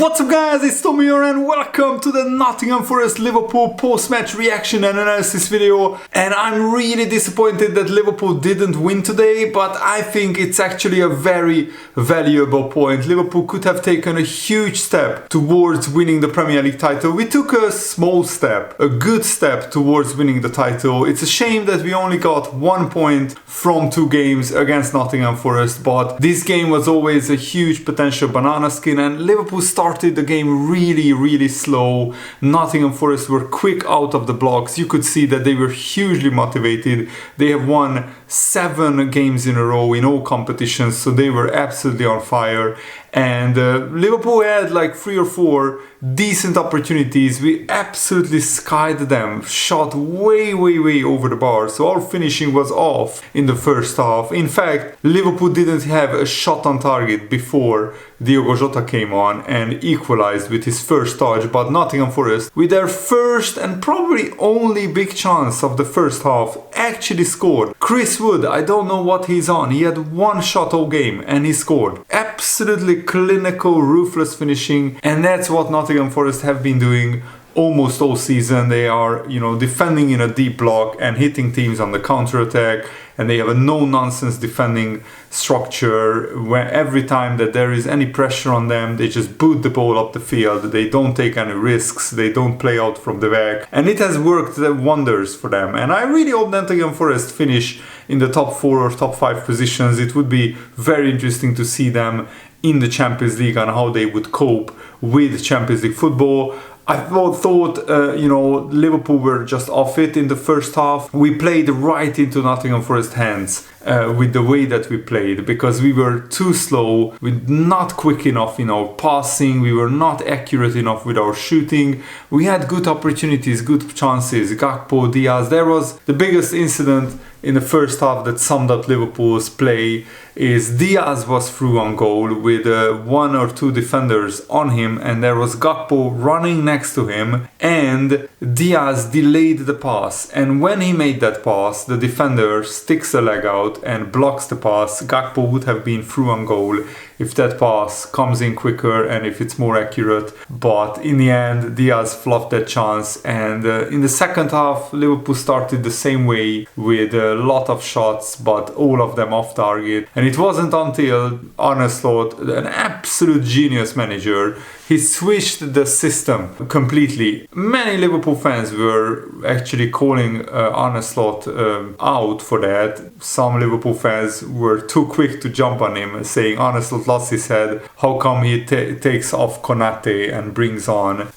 What's up guys, it's Tommy here and welcome to the Nottingham Forest Liverpool post-match reaction and analysis video. And I'm really disappointed that Liverpool didn't win today, but I think it's actually a very valuable point. Liverpool could have taken a huge step towards winning the Premier League title. We took a small step, a good step towards winning the title. It's a shame that we only got 1 point from 2 games against Nottingham Forest, but this game was always a huge potential banana skin and Liverpool started the game really slow. Nottingham Forest were quick out of the blocks. You could see that they were hugely motivated. They have won 7 games in a row in all competitions, so they were absolutely on fire. And Liverpool had like 3 or 4 decent opportunities. We absolutely skied them, shot way over the bar, so our finishing was off in the first half. In fact, Liverpool didn't have a shot on target before Jota came on and equalized with his first touch, but Nottingham Forest, with their first and probably only big chance of the first half, actually scored. Chris Wood, I don't know what he's on, he had 1 shot all game and he scored. Absolutely clinical, ruthless finishing, and that's what Nottingham Forest have been doing almost all season. They are, defending in a deep block and hitting teams on the counter-attack, and they have a no-nonsense defending structure where every time that there is any pressure on them, they just boot the ball up the field. They don't take any risks, they don't play out from the back, and it has worked wonders for them. And I really hope Nottingham Forest finish in the top 4 or top 5 positions. It would be very interesting to see them in the Champions League and how they would cope with Champions League football. I thought, Liverpool were just off it in the first half. We played right into Nottingham Forest hands with the way that we played, because we were too slow, we were not quick enough in our passing, we were not accurate enough with our shooting. We had good opportunities, good chances, Gakpo, Diaz. There was the biggest incident in the first half that summed up Liverpool's play is Diaz was through on goal with 1 or 2 defenders on him, and there was Gakpo running next to him, and Diaz delayed the pass, and when he made that pass, the defender sticks a leg out and blocks the pass. Gakpo would have been through on goal if that pass comes in quicker and if it's more accurate, but in the end Diaz fluffed that chance. And in the second half, Liverpool started the same way with a lot of shots, but all of them off target. And it wasn't until Arne Slot, an absolute genius manager, he switched the system completely. Many Liverpool fans were actually calling Arne Slot out for that. Some Liverpool fans were too quick to jump on him, saying Arne Slot lost his head. How come he takes off Konate and brings on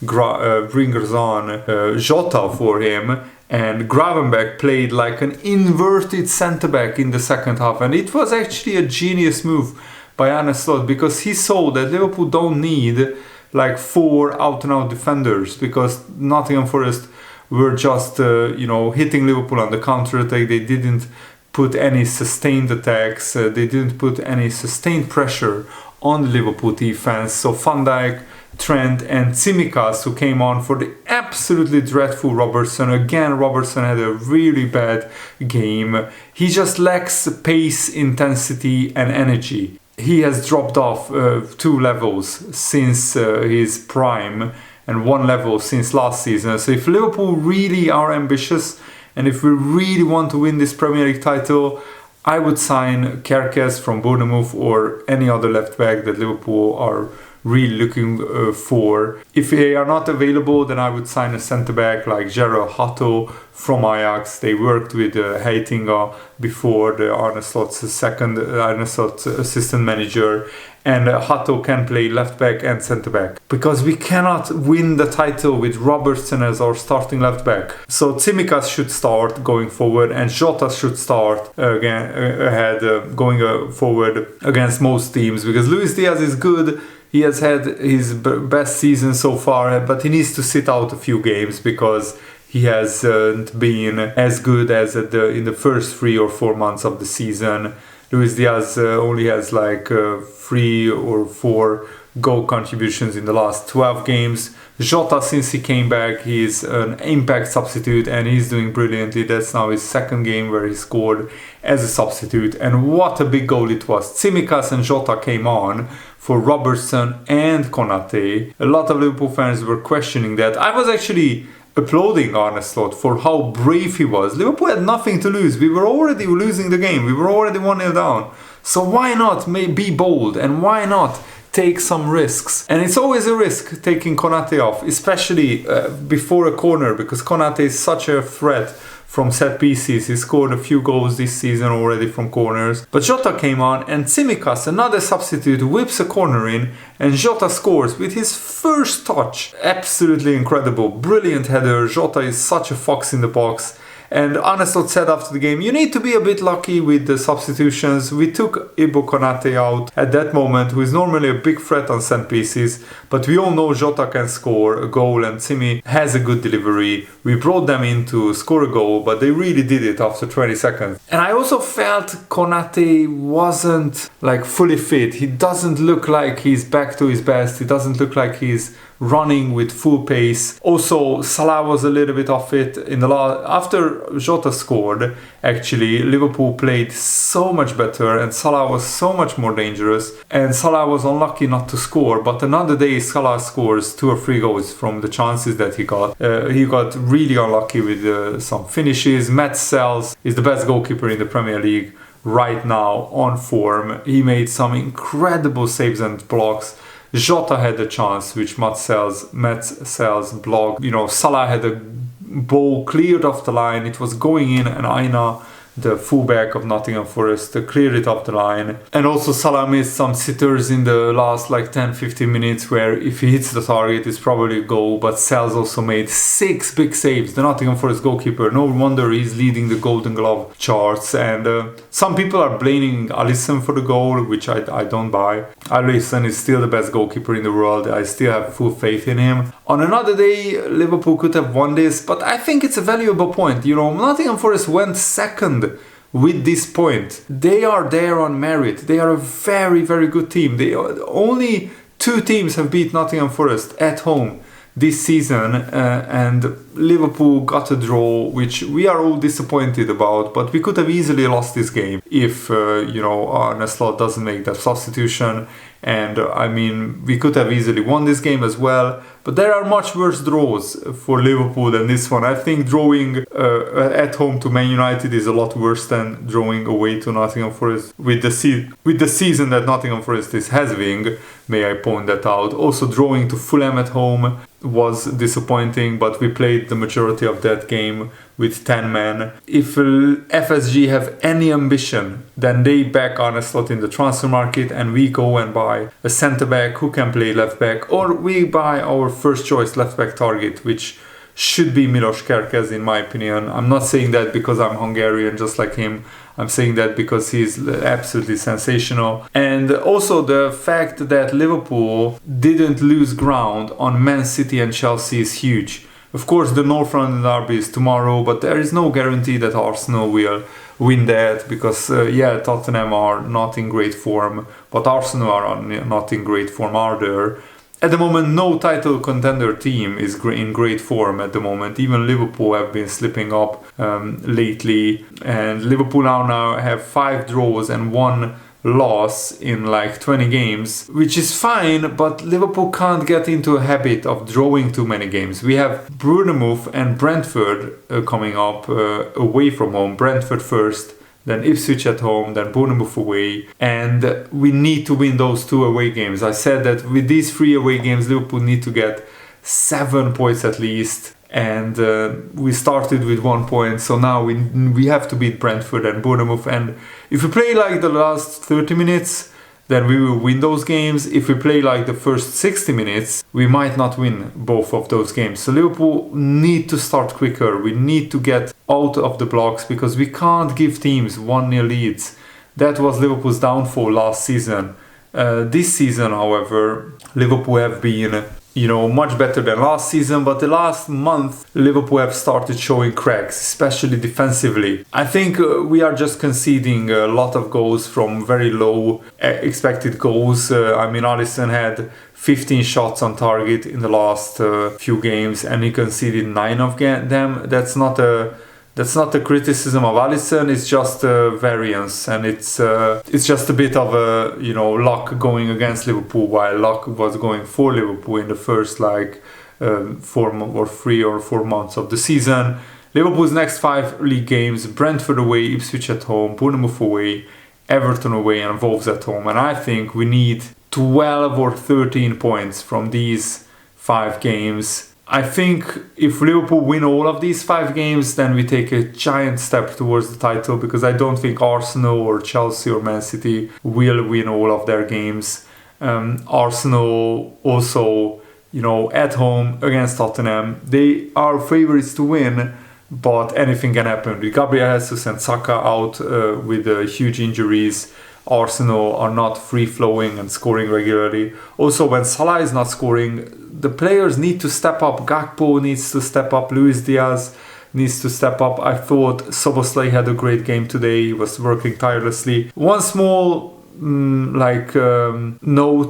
Jota for him? And Gravenberch played like an inverted centre-back in the second half, and it was actually a genius move by Arne Slot, because he saw that Liverpool don't need like 4 out-and-out defenders, because Nottingham Forest were just hitting Liverpool on the counter-attack. They didn't put any sustained attacks, they didn't put any sustained pressure on the Liverpool defense. So Van Dijk, Trent and Tsimikas, who came on for the absolutely dreadful Robertson. Again, Robertson had a really bad game. He just lacks pace, intensity and energy. He has dropped off 2 levels since his prime and 1 level since last season. So if Liverpool really are ambitious and if we really want to win this Premier League title, I would sign Kerkez from Bournemouth or any other left back that Liverpool are really looking for. If they are not available, then I would sign a centre-back like Gerard Hato from Ajax. They worked with Heitinga before, the Arne Slot's assistant manager, and Hato can play left-back and centre-back, because we cannot win the title with Robertson as our starting left-back. So Tsimikas should start going forward, and Jota should start going forward against most teams, because Luis Diaz is good. He has had his best season so far, but he needs to sit out a few games because he hasn't been as good as in the first 3 or 4 months of the season. Luis Diaz only has like 3 or 4 goal contributions in the last 12 games. Jota, since he came back, he's an impact substitute and he's doing brilliantly. That's now his second game where he scored as a substitute, and what a big goal it was. Tsimikas and Jota came on for Robertson and Konate. A lot of Liverpool fans were questioning that. I was actually applauding Arne Slot for how brave he was. Liverpool had nothing to lose. We were already losing the game. We were already 1-0 down. So why not be bold, and why not take some risks? And it's always a risk taking Konate off, especially before a corner, because Konate is such a threat from set pieces. He scored a few goals this season already from corners. But Jota came on, and Tsimikas, another substitute, whips a corner in, and Jota scores with his first touch. Absolutely incredible. Brilliant header. Jota is such a fox in the box. And Arne Slot said after the game, you need to be a bit lucky with the substitutions. We took Ibo Konate out at that moment, who is normally a big threat on set pieces, but we all know Jota can score a goal and Tsimi has a good delivery. We brought them in to score a goal, but they really did it after 20 seconds. And I also felt Konate wasn't like fully fit. He doesn't look like he's back to his best. He doesn't look like he's running with full pace. Also, Salah was a little bit off it in the after Jota scored. Actually, Liverpool played so much better and Salah was so much more dangerous, and Salah was unlucky not to score. But another day Salah scores 2 or 3 goals from the chances that he got. He got really unlucky with some finishes. Matt Sells is the best goalkeeper in the Premier League right now, on form. He made some incredible saves and blocks. Jota had a chance which Matt Sells blocked. You know, Salah had a ball cleared off the line. It was going in, and Aina, the fullback of Nottingham Forest, cleared it off the line. And also Salah missed some sitters in the last like 10-15 minutes, where if he hits the target it's probably a goal. But Sells also made 6 big saves. The Nottingham Forest goalkeeper, no wonder he's leading the Golden Glove charts. And some people are blaming Alisson for the goal, which I don't buy. Alisson is still the best goalkeeper in the world. I still have full faith in him. On another day Liverpool could have won this, but I think it's a valuable point. You know, Nottingham Forest went second with this point. They are there on merit. They are a very, very good team. Only 2 teams have beat Nottingham Forest at home this season, and Liverpool got a draw, which we are all disappointed about, but we could have easily lost this game if Arne Slot doesn't make that substitution. And I mean, we could have easily won this game as well, but there are much worse draws for Liverpool than this one. I think drawing at home to Man United is a lot worse than drawing away to Nottingham Forest with the season that Nottingham Forest is having. May I point that out? Also, drawing to Fulham at home was disappointing, but we played the majority of that game with 10 men. If FSG have any ambition, then they back Arne Slot in the transfer market, and we go and buy a centre back who can play left back, or we buy our first choice left back target, which should be Milos Kerkez in my opinion. I'm not saying that because I'm Hungarian just like him. I'm saying that because he's absolutely sensational. And also the fact that Liverpool didn't lose ground on Man City and Chelsea is huge. Of course, the North London derby is tomorrow, but there is no guarantee that Arsenal will win that, because Tottenham are not in great form, but Arsenal are not in great form either. At the moment, no title contender team is in great form at the moment. Even Liverpool have been slipping up lately, and Liverpool now have 5 draws and 1 loss in like 20 games, which is fine, but Liverpool can't get into a habit of drawing too many games. We have Bournemouth and Brentford coming up away from home. Brentford first, then Ipswich at home, then Bournemouth away, and we need to win those 2 away games. I said that with these 3 away games, Liverpool need to get 7 points at least, and we started with 1 point, so now we have to beat Brentford and Bournemouth. And if we play like the last 30 minutes, then we will win those games. If we play like the first 60 minutes, we might not win both of those games. So Liverpool need to start quicker. We need to get out of the blocks, because we can't give teams 1-0 leads. That was Liverpool's downfall last season. This season, however, Liverpool have been much better than last season, but the last month Liverpool have started showing cracks, especially defensively. I think we are just conceding a lot of goals from very low expected goals. Alisson had 15 shots on target in the last few games and he conceded 9 of them. That's not a criticism of Alisson, it's just a variance, and it's just a bit of a luck going against Liverpool while luck was going for Liverpool in the first 3 or 4 months of the season. Liverpool's next 5 league games: Brentford away, Ipswich at home, Bournemouth away, Everton away and Wolves at home. And I think we need 12 or 13 points from these 5 games. I think if Liverpool win all of these 5 games, then we take a giant step towards the title, because I don't think Arsenal or Chelsea or Man City will win all of their games. Arsenal also, at home against Tottenham, they are favourites to win, but anything can happen. With Gabriel Jesus and Saka out with huge injuries, Arsenal are not free-flowing and scoring regularly. Also, when Salah is not scoring, the players need to step up. Gakpo needs to step up. Luis Diaz needs to step up. I thought Szoboszlai had a great game today. He was working tirelessly. One small note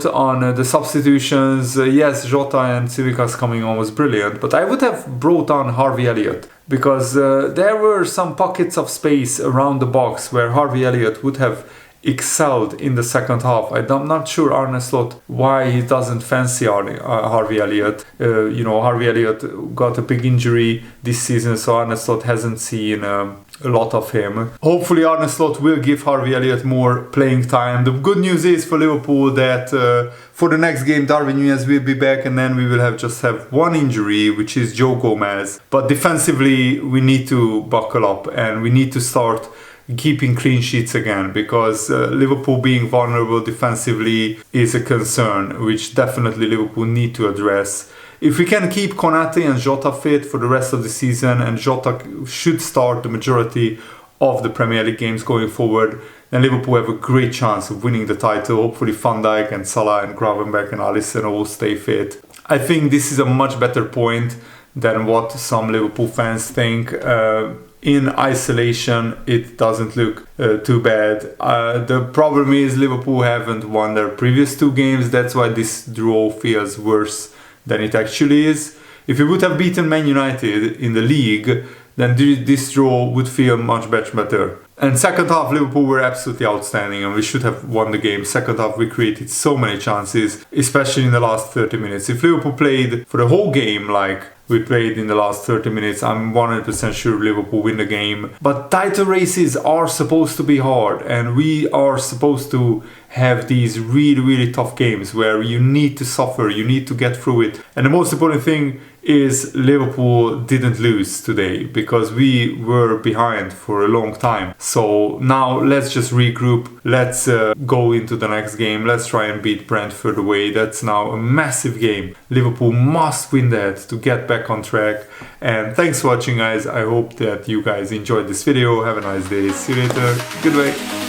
on the substitutions. Yes, Jota and Tsimikas coming on was brilliant, but I would have brought on Harvey Elliott, because there were some pockets of space around the box where Harvey Elliott would have excelled in the second half. I'm not sure Arne Slot why he doesn't fancy Harvey Elliott. Harvey Elliott got a big injury this season, so Arne Slot hasn't seen a lot of him. Hopefully Arne Slot will give Harvey Elliott more playing time. The good news is for Liverpool that for the next game Darwin Núñez will be back, and then we will just have one injury, which is Joe Gomez. But defensively we need to buckle up and we need to start keeping clean sheets again, because Liverpool being vulnerable defensively is a concern, which definitely Liverpool need to address. If we can keep Konate and Jota fit for the rest of the season, and Jota should start the majority of the Premier League games going forward, then Liverpool have a great chance of winning the title. Hopefully Van Dijk and Salah and Gravenberch and Alisson all stay fit. I think this is a much better point than what some Liverpool fans think. In isolation, it doesn't look too bad. The problem is Liverpool haven't won their previous 2 games. That's why this draw feels worse than it actually is. If we would have beaten Man United in the league, then this draw would feel much better. And second half, Liverpool were absolutely outstanding and we should have won the game. Second half, we created so many chances, especially in the last 30 minutes. If Liverpool played for the whole game like we played in the last 30 minutes, I'm 100% sure Liverpool win the game. But title races are supposed to be hard, and we are supposed to have these really tough games where you need to suffer, you need to get through it. And the most important thing is Liverpool didn't lose today, because we were behind for a long time. So now let's just regroup, let's go into the next game, let's try and beat Brentford away. That's now a massive game. Liverpool must win that to get back on track. And thanks for watching, guys. I hope that you guys enjoyed this video. Have a nice day. See you later. Goodbye.